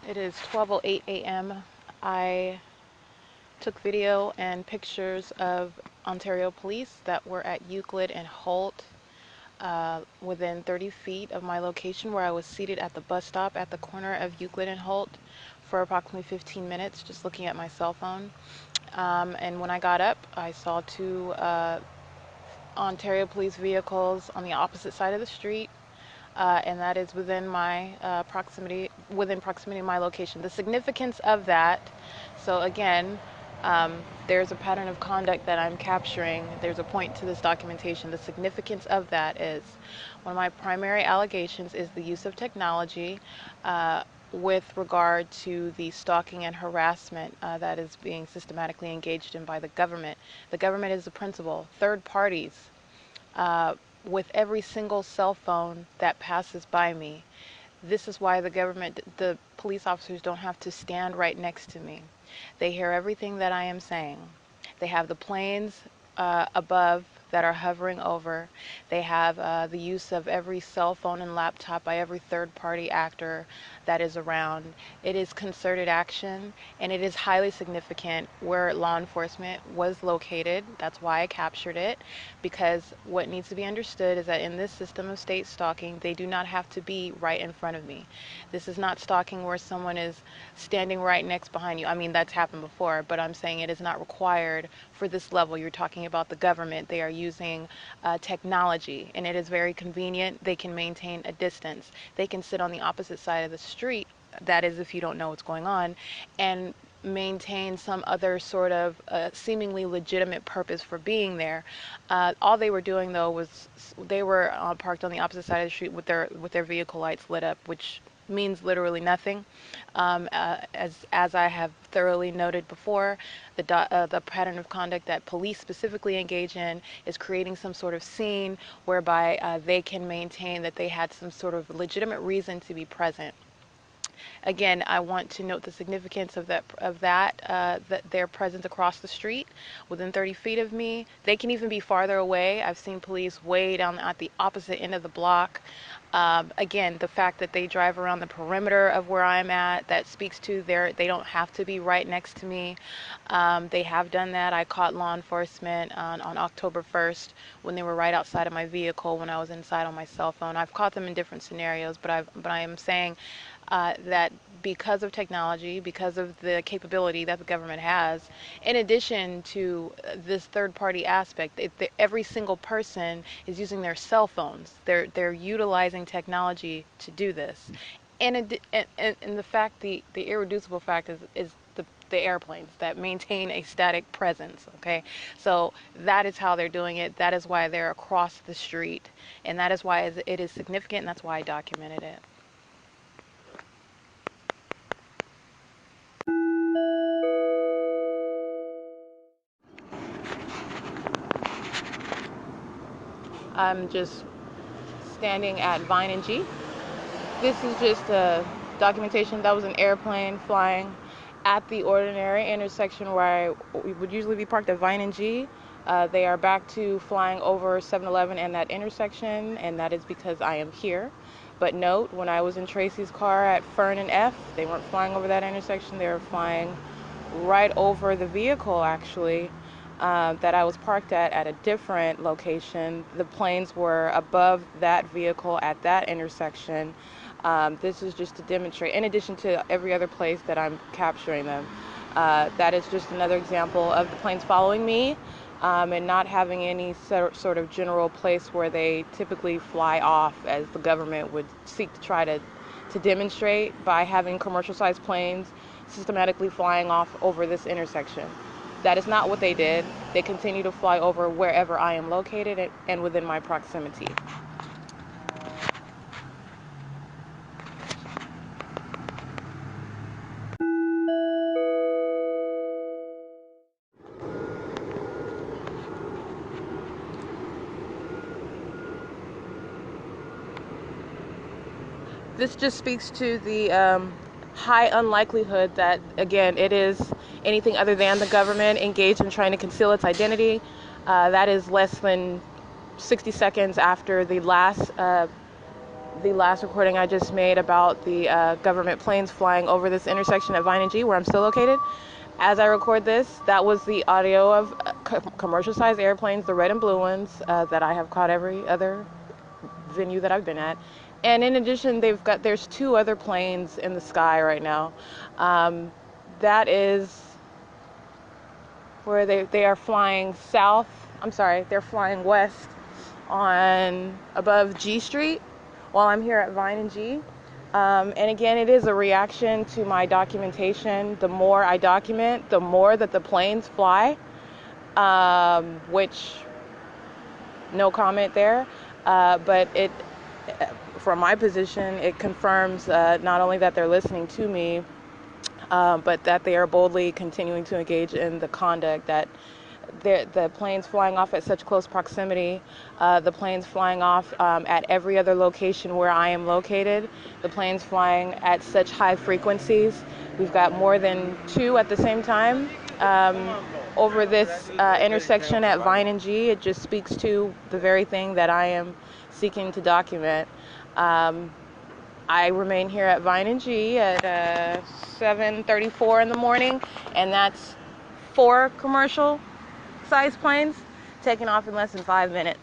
It is 12:08 a.m. I took video and pictures of Ontario police that were at Euclid and Holt within 30 feet of my location, where I was seated at the bus stop at the corner of Euclid and Holt for approximately 15 minutes just looking at my cell phone. And when I got up, I saw two Ontario police vehicles on the opposite side of the street. And that is within my proximity of my location. The significance of that, so again, there's a pattern of conduct that I'm capturing. There's a point to this documentation. The significance of that is one of my primary allegations is the use of technology with regard to the stalking and harassment that is being systematically engaged in by the government. The government is the principal. Third parties, with every single cell phone that passes by me. This is why the police officers don't have to stand right next to me. They hear everything that I am saying. They have the planes above that are hovering over. They have the use of every cell phone and laptop by every third-party actor that is around. It is concerted action, and it is highly significant where law enforcement was located. That's why I captured it, because what needs to be understood is that in this system of state stalking, they do not have to be right in front of me. This is not stalking where someone is standing right next behind you. I mean, that's happened before, but I'm saying it is not required for this level. You're talking about the government. They are using technology, and it is very convenient. They can maintain a distance. They can sit on the opposite side of the street, that is if you don't know what's going on, and maintain some other sort of seemingly legitimate purpose for being there. All they were doing, though, was they were parked on the opposite side of the street with their vehicle lights lit up, which means literally nothing. As I have thoroughly noted before, the pattern of conduct that police specifically engage in is creating some sort of scene whereby they can maintain that they had some sort of legitimate reason to be present. Again, I want to note the significance of that their presence across the street within 30 feet of me. They can even be farther away. I've seen police way down at the opposite end of the block. Again, the fact that they drive around the perimeter of where I'm at, that speaks to they don't have to be right next to me. They have done that. I caught law enforcement on October 1st when they were right outside of my vehicle when I was inside on my cell phone. I've caught them in different scenarios, but I am saying that because of technology, because of the capability that the government has, in addition to this third-party aspect, every single person is using their cell phones. They're utilizing technology to do this. And the fact, the irreducible fact is the airplanes that maintain a static presence, okay? So that is how they're doing it. That is why they're across the street. And that is why it is significant, and that's why I documented it. I'm just standing at Vine and G. This is just a documentation. That was an airplane flying at the ordinary intersection where we would usually be parked at Vine and G. They are back to flying over 7-Eleven and that intersection, and that is because I am here. But note, when I was in Tracy's car at Fern and F, they weren't flying over that intersection. They were flying right over the vehicle, actually, that I was parked at a different location. The planes were above that vehicle at that intersection. This is just to demonstrate, in addition to every other place that I'm capturing them. That is just another example of the planes following me and not having any sort of general place where they typically fly off, as the government would seek to try to demonstrate by having commercial-sized planes systematically flying off over this intersection. That is not what they did. They continue to fly over wherever I am located and within my proximity. This just speaks to the high unlikelihood that, again, it is anything other than the government engaged in trying to conceal its identity. That is less than 60 seconds after the last the last recording I just made about the government planes flying over this intersection at Vine and G, where I'm still located. As I record this, that was the audio of commercial-sized airplanes, the red and blue ones that I have caught every other venue that I've been at. And in addition, there's 2 other planes in the sky right now. That is where they are flying south. I'm sorry, they're flying west on above G Street while I'm here at Vine and G. And again, it is a reaction to my documentation. The more I document, the more that the planes fly, which no comment there. But from my position, it confirms not only that they're listening to me, but that they are boldly continuing to engage in the conduct that the planes flying off at such close proximity, the planes flying off at every other location where I am located, the planes flying at such high frequencies. We've got more than 2 at the same time over this intersection at Vine and G. It just speaks to the very thing that I am seeking to document. I remain here at Vine and G at 7:34 in the morning, and that's 4 commercial-sized planes taking off in less than 5 minutes.